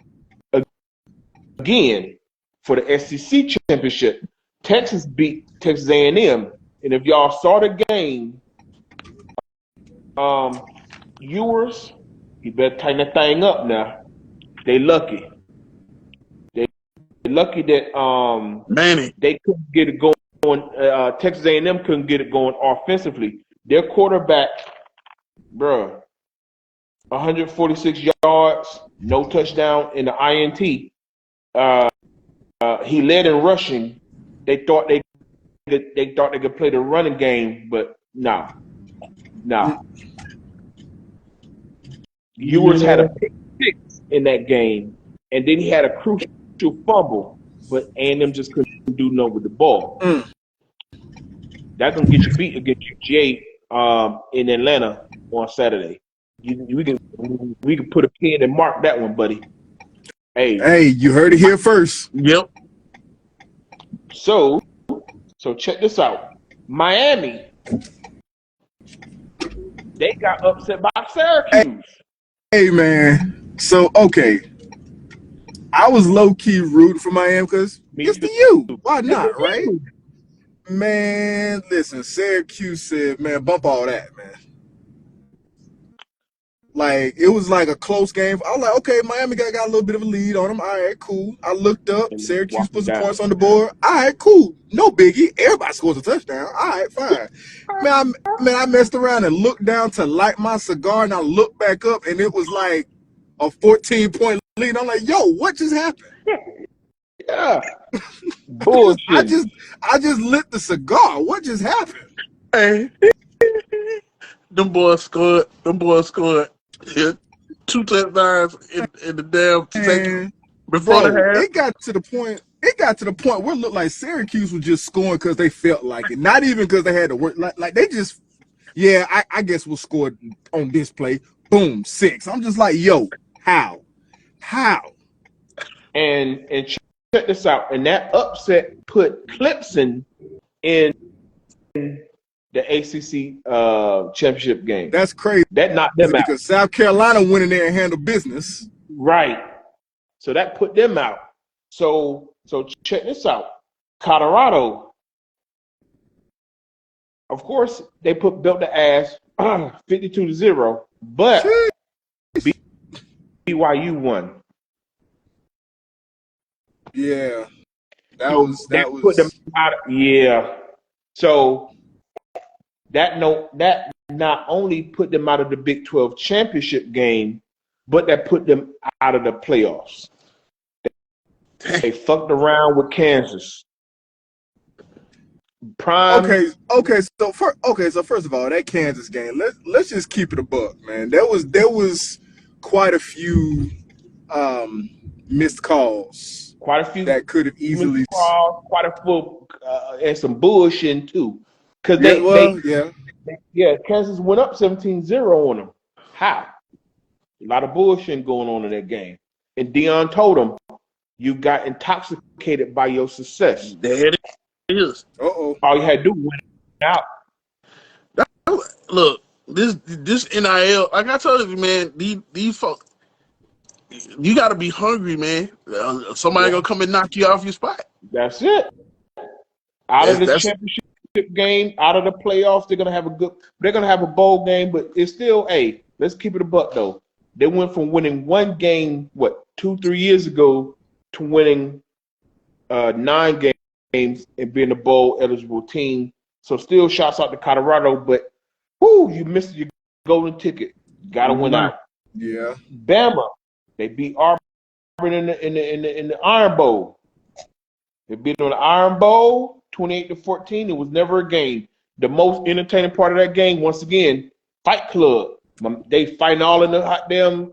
again for the SEC championship. Texas beat Texas A&M, and if y'all saw the game, Ewers, you better tighten that thing up now. They lucky. They lucky that Manny. they couldn't get it going. Texas A&M couldn't get it going offensively. Their quarterback, bruh, 146 yards, no touchdown in the INT. He led in rushing. They thought they could play the running game, but no. Ewers had a pick six in that game, and then he had a crucial fumble, but A&M just couldn't do nothing with the ball. That's gonna get you beat against UGA in Atlanta on Saturday. We can put a pin and mark that one, buddy. Hey, you heard it here first. Yep. So check this out. Miami, they got upset by Syracuse. Hey, man. So, okay. I was low-key rooting for Miami because it's the U. Why not, right? Man, listen, Syracuse said, man, bump all that, man. Like, it was like a close game. I was like, okay, Miami got a little bit of a lead on them. All right, cool. I looked up. Syracuse put some points on the board. All right, cool. No biggie. Everybody scores a touchdown. All right, fine. Man, I messed around and looked down to light my cigar, and I looked back up, and it was like a 14-point lead. I'm like, yo, what just happened? Yeah. Bullshit. I just lit the cigar. What just happened? Hey. Them boys scored. Yeah, 2 touchdowns in the damn second before the half. It got to the point where it looked like Syracuse was just scoring because they felt like it, not even because they had to work. Like they just, I guess we'll score on this play. Boom, 6. I'm just like, yo, how? And check this out. And that upset put Clemson in the ACC championship game. That's crazy. That knocked them out. Because South Carolina went in there and handled business. Right. So that put them out. So check this out. Colorado, of course, they built the ass 52-0, but BYU won. Yeah. That Put them out. Yeah. So that not only put them out of the Big 12 championship game, but that put them out of the playoffs. They fucked around with Kansas. Prime. Okay. So first of all, that Kansas game, let's just keep it a buck, man. There was quite a few missed calls. Quite a few that could have easily quite a few and some bullshit too. Because Kansas went up 17-0 on them. How? A lot of bullshit going on in that game. And Deion told them, you got intoxicated by your success. There it is. Uh-oh. All you had to do was win out. look, this NIL, like I told you, man, these folks, you got to be hungry, man. Somebody Yeah, gonna come and knock you off your spot. that's it. Out of the That's championship game, out of the playoffs, they're gonna have a bowl game, but it's still, hey, let's keep it a buck though. They went from winning one game, 2-3 years ago, to winning 9 games and being a bowl eligible team. So still shouts out to Colorado, but you missed your golden ticket. Gotta win out. Yeah. Bama, they beat Auburn in the Iron Bowl. They beat on the Iron Bowl 28-14. It was never a game. The most entertaining part of that game, once again, Fight Club. They fighting all in the hot damn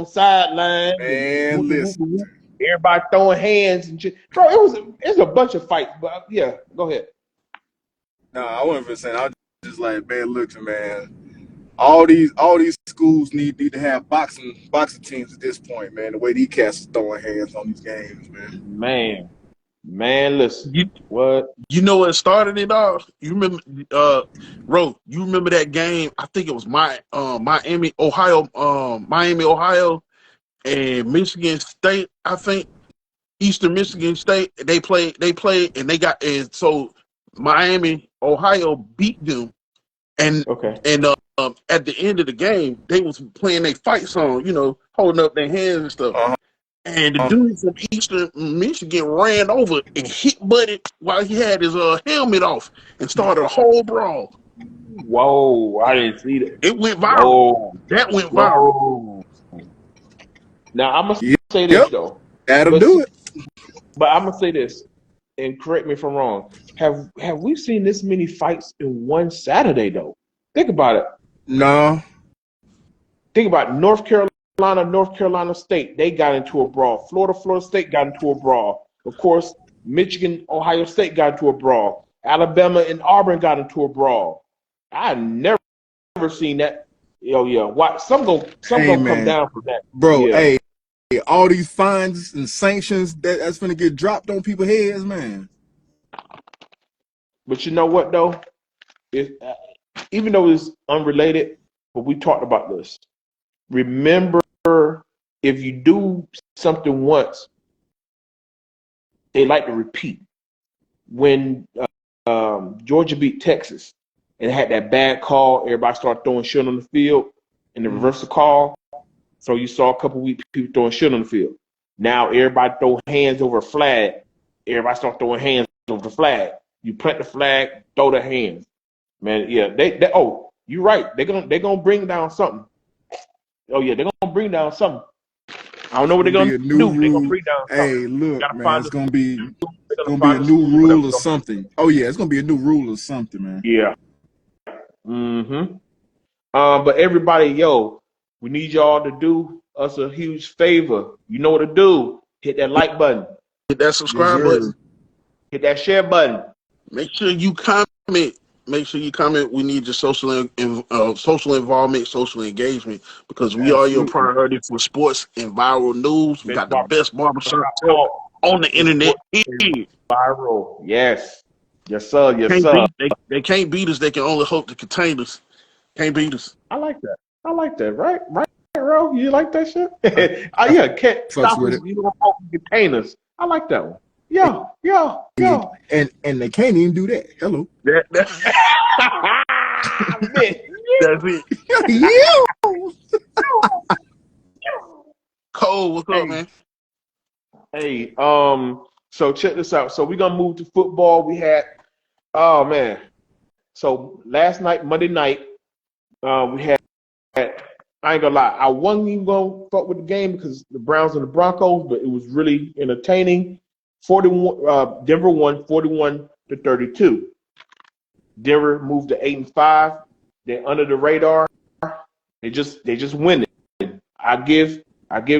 sideline. Man, listen. Everybody throwing hands and shit. Bro, it's a bunch of fights. But yeah, go ahead. No, I wasn't even saying. I was just like, man, look, man. All these schools need to have boxing teams at this point, man. The way these cats are throwing hands on these games, man. Man, listen. What? You know what started it off? You remember, you remember that game? I think it was Miami, Ohio, and Michigan State. I think Eastern Michigan State. They played, and so Miami, Ohio beat them, and at the end of the game, they was playing their fight song, holding up their hands and stuff. Uh-huh. And the dude from Eastern Michigan ran over and hit Buddy while he had his helmet off and started a whole brawl. Whoa, I didn't see that. It went viral. Whoa. That went viral. Now, I'm going to say this, though. That'll do it. But I'm going to say this, and correct me if I'm wrong. Have we seen this many fights in one Saturday, though? Think about it. No. Think about North Carolina State. They got into a brawl. Florida State got into a brawl. Of course, Michigan, Ohio State got into a brawl. Alabama and Auburn got into a brawl. I never seen that. Why? Some gonna come down for that, bro. Yeah. Hey, all these fines and sanctions that's gonna get dropped on people's heads, man. But you know what though? Even though it's unrelated, but we talked about this. Remember, if you do something once, they like to repeat. When Georgia beat Texas and had that bad call, everybody started throwing shit on the field and the reverse the call. So you saw a couple weeks people throwing shit on the field. Now everybody throw hands over a flag. Everybody start throwing hands over the flag. You plant the flag, throw the hands. Man, yeah, you're right. They're gonna bring down something. Oh yeah, they're gonna bring down something. I don't know what they're gonna do. They're gonna bring down something. Hey, look, man, it's gonna be a new rule or something. Oh yeah, it's gonna be a new rule or something, man. Yeah. Mm-hmm. But everybody, we need y'all to do us a huge favor. You know what to do. Hit that like button. Hit that subscribe button. Hit that share button. Make sure you comment. We need your social involvement, social engagement, because we are your priority for sports and viral news. We got the best barbershop on the internet. Viral. Yes, sir. Yes, sir. They can't beat us. They can only hope to contain us. Can't beat us. I like that. Right, Ro? You like that shit? Yeah. Can't stop us. You don't hope to contain us. I like that one. Yeah. And they can't even do that. Hello. That's it. Cole, what's up, man? Hey, so check this out. So we're gonna move to football. We had, so last night, Monday night, we had. I ain't gonna lie, I wasn't even gonna fuck with the game because the Browns and the Broncos, but it was really entertaining. Denver won 41-32. Denver moved to 8-5. They're under the radar. They just winning. I give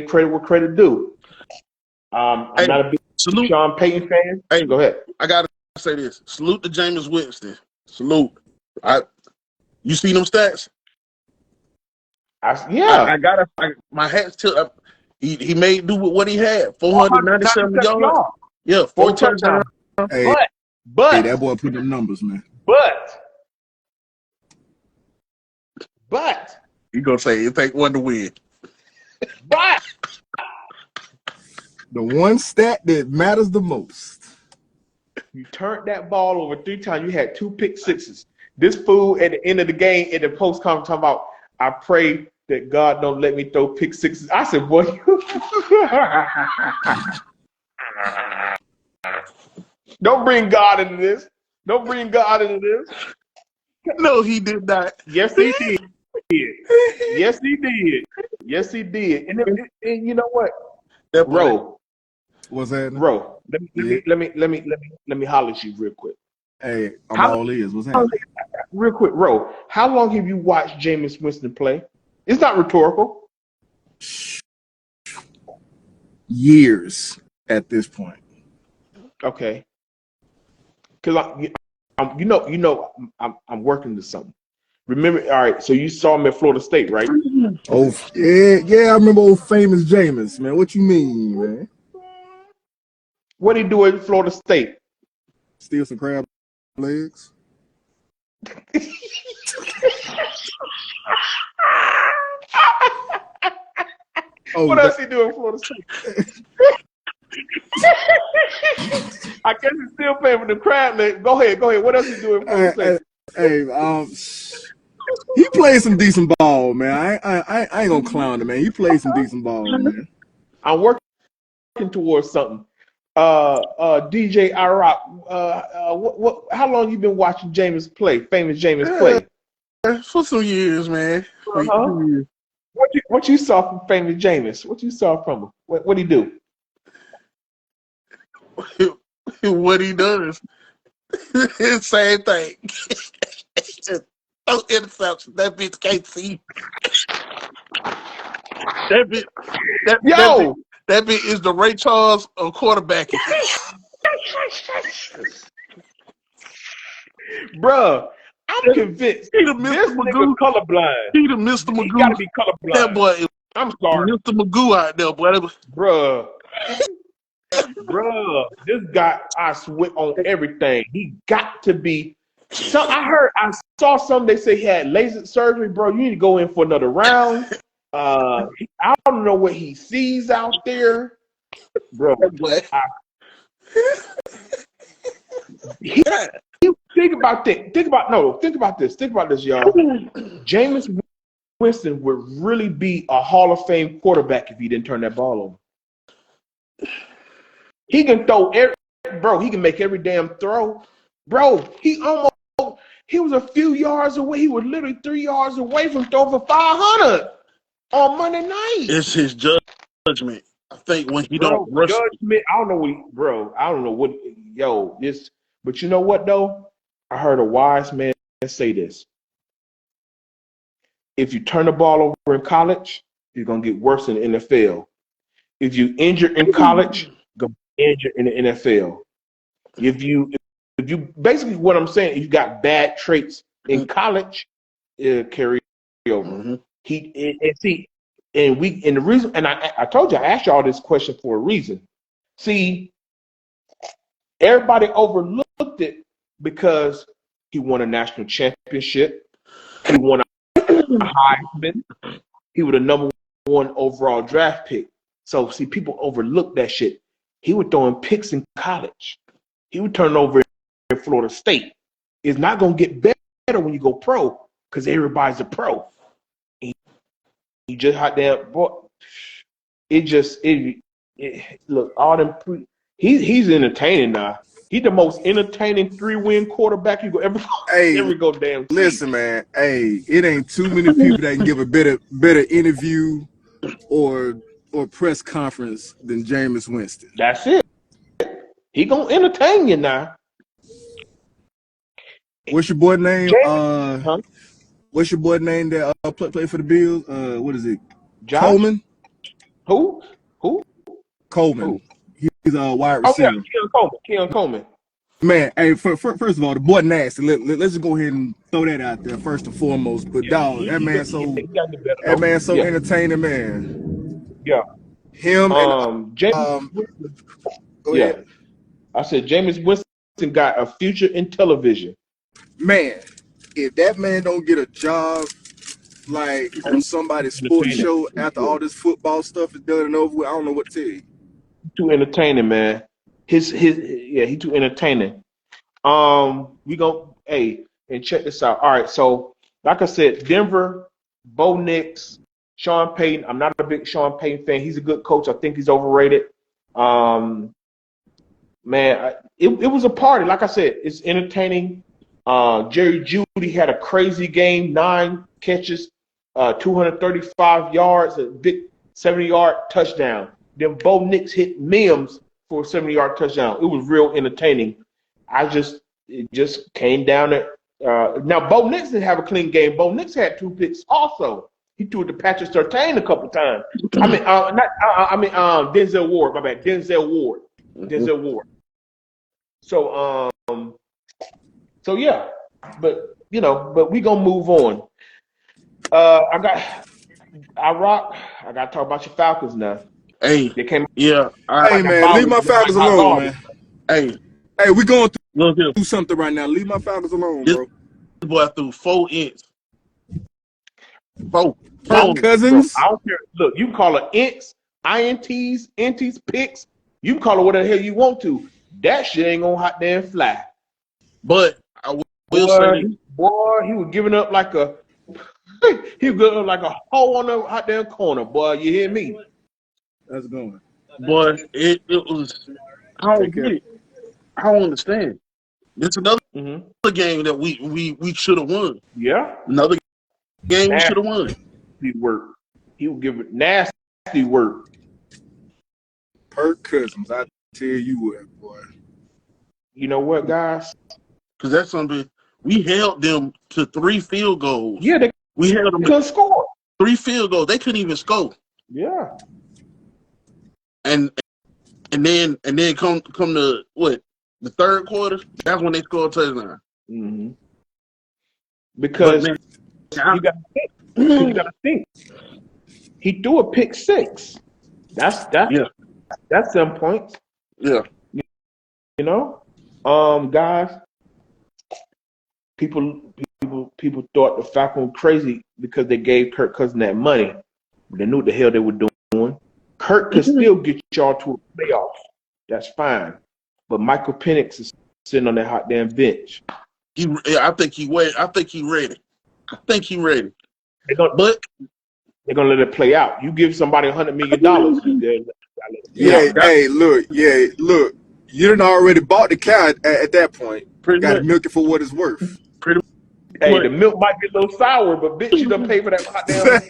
credit where credit due. I'm not a big Sean Payton fan. Hey, go ahead. I gotta say this. Salute to Jameis Winston. Salute. You see them stats? My hat's to he made do with what he had. 497 yards. Yeah, 4 touchdowns. Hey, that boy put them numbers, man. But But You gonna say it take one to win? but The one stat that matters the most. you turned that ball over 3 times. You had 2 pick sixes. This fool at the end of the game in the post conference talking about, I pray that God don't let me throw pick sixes. I said, boy, don't bring God into this. Don't bring God into this. No, he did not. Yes, he did. Yes, he did. Yes, he did. And you know what? That boy- Ro, What's that? Ro, let me holler at you real quick. Hey, I'm How- all ears. What's happening? Real quick, Ro, how long have you watched Jameis Winston play? It's not rhetorical. Years at this point. Okay. Because I'm working to something. Remember, all right. So you saw him at Florida State, right? Oh yeah, I remember old famous Jameis, man. What you mean, man? What did he do at Florida State? Steal some crab legs? Oh, What else he do in Florida State? I guess he's still paying for the crab leg. Go ahead. What else he do in Florida State? Hey, he played some decent ball, man. I ain't gonna clown him, man. He played some decent ball, man. I'm working towards something. DJ Iraq, how long you been watching Jameis play? Famous Jameis play? For some years, man. Uh-huh. What you saw from famous Jameis? What you saw from him? What he do? What he does, same thing. No interception. That bitch can't see. That bitch is the Ray Charles of quarterbacking. Bruh, I'm convinced He the this Mr. nigga Magoo. colorblind. He the Mr. He Magoo. gotta be colorblind. That boy is I'm sorry, Mr. Magoo out there, boy. bruh. Bruh, this guy, I swear on everything. He got to be. I saw some. They say he had laser surgery, bro. You need to go in for another round. I don't know what he sees out there, bro. Think about this. Think about this, y'all. Jameis Winston would really be a Hall of Fame quarterback if he didn't turn that ball over. He can throw bro. He can make every damn throw, bro. He was a few yards away. He was literally 3 yards away from throwing for 500 on Monday night. It's his judgment. I think when he don't rush. Judgment. I don't know what. But you know what though? I heard a wise man say this. If you turn the ball over in college, you're gonna get worse in the NFL. If you injure in college, you're gonna be injured in the NFL. If you basically what I'm saying, if you got bad traits in college, it'll carry over. Mm-hmm. The reason, and I told you I asked y'all this question for a reason. See, everybody overlooked it because he won a national championship. He won a Heisman. He was the number 1 overall draft pick. So see, people overlook that shit. He was throwing picks in college. He would turn over in Florida State. It's not gonna get better when you go pro because everybody's a pro. He just hot there, boy. Look, all them. He's entertaining now. He's the most entertaining 3-win quarterback you go ever go damn. Listen, man. Hey, it ain't too many people that can give a better interview or press conference than Jameis Winston. That's it. He gonna entertain you now. What's your boy name? Huh? What's your boy name that play for the Bills? What is it? Josh? Coleman? Who? Coleman. Who? He's a wide receiver. Keon Coleman. Man, hey, first of all, the boy nasty. Let's just go ahead and throw that out there first and foremost. But dog, that man so entertaining, man. Yeah. Him and Jameis. Go ahead. I said Jameis Winston got a future in television. Man, if that man don't get a job like on somebody's sports Entertaining. show after all this football stuff is done and over with. I don't know what to tell you. Too entertaining, man. He too entertaining. We go, hey, and check this out. All right, so like I said, Denver, Bo Nix, Sean Payton. I'm not a big Sean Payton fan. He's a good coach. I think he's overrated. Man, it was a party. Like I said, it's entertaining. Jerry Jeudy had a crazy game, 9 catches, 235 yards, a big 70-yard touchdown. Then Bo Nix hit Mims for a 70-yard touchdown. It was real entertaining. It just came down to now Bo Nix didn't have a clean game. Bo Nix had 2 picks also. He threw it to Patrick Surtain a couple times. Denzel Ward. My bad, Denzel Ward. Denzel Ward. So yeah, but we gonna move on. I gotta talk about your Falcons now. Hey, They came. yeah. Hey man, leave my Falcons alone, man. Hey, we going through something right now. Leave my Falcons alone, bro. This boy threw 4 inches. 4 Cousins. Bro, I don't care. Look, you can call it ints, ints, picks. You can call it whatever the hell you want to. That shit ain't gonna hot damn fly. But I will say, boy, he was giving up like a hole on the hot damn corner. Boy, you hear me? That's going. Boy, it was. I don't get it. I don't understand. It's another game that we should have won. Yeah, another game we should have won. Work. He would give it nasty work. Kirk Cousins, I tell you what, boy. You know what, guys? Because that's something we held them to 3 field goals. Yeah, we held them couldn't score 3 field goals. They couldn't even score. Yeah. And then come to what, the third quarter? That's when they scored a touchdown. Mm-hmm. Because you got to think. He threw a pick 6. That's 7 points. Yeah. You know, guys. People thought the Falcons were crazy because they gave Kirk Cousins that money. They knew what the hell they were doing. Kirk could still get y'all to a playoff. That's fine. But Michael Penix is sitting on that hot damn bench. I think he ready. I think he ready. They're gonna let it play out. You give somebody $100 million. Look. You done already bought the cow at that point. Got to milk it for what it's worth. Hey, the milk might be a little sour, but bitch, you done pay for that hot damn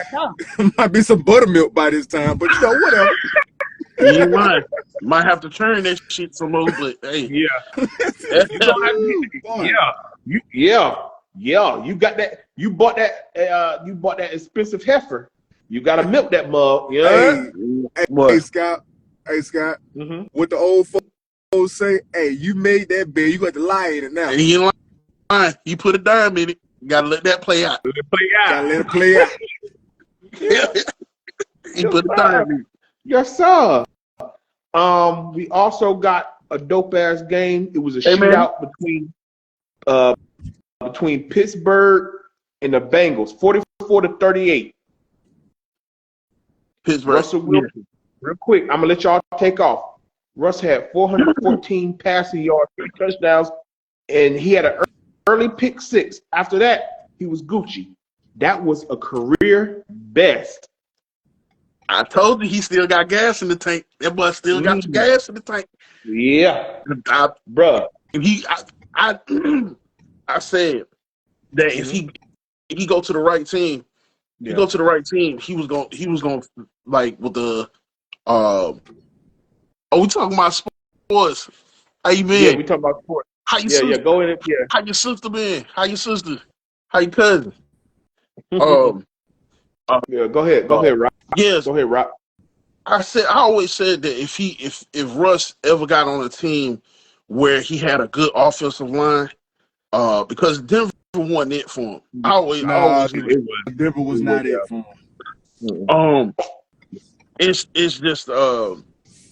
cow. Might be some buttermilk by this time, but whatever. You might have to turn that shit some more, but hey. Yeah. You got that. You bought that expensive heifer. You got to milk that mug. Yeah. Hey, Scott. Mm-hmm. What the old folks say? Hey, you made that bed. You got to lie in it now. And you ain't lying. You put a dime in it. You got to let that play out. Gotta let it play out. You put a dime in it. Yes, sir. We also got a dope ass game. It was a shootout between Pittsburgh and the Bengals, 44-38. Pittsburgh. Russell Wilson. Real quick, I'm gonna let y'all take off. Russ had 414 passing yards, 3 touchdowns, and he had an early pick 6. After that, he was Gucci. That was a career best. I told you he still got gas in the tank. That boy still got gas in the tank. Yeah, bruh. I said that if he go to the right team, he was going like with the we talking about sports. How you been? Yeah, we talking about sports. How you sister? Yeah, go in. Yeah. How your sister been? How your sister? How your cousin? Yeah, go ahead, Rob. Yes. Go ahead, Rob. I always said that if Russ ever got on a team where he had a good offensive line, because Denver wasn't it for him. Denver was not it for him. It's just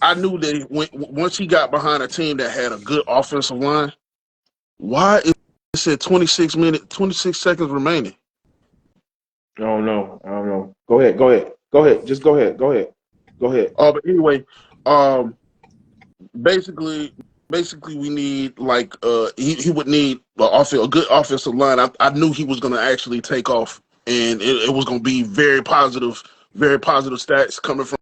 I knew that once he got behind a team that had a good offensive line, why it said 26 seconds remaining? I don't know. I don't know. Go ahead. Go ahead. Go ahead. Just go ahead. Go ahead. Go ahead. But anyway, basically we need like he would need a good offensive line. I knew he was gonna actually take off, and it was gonna be very positive stats coming from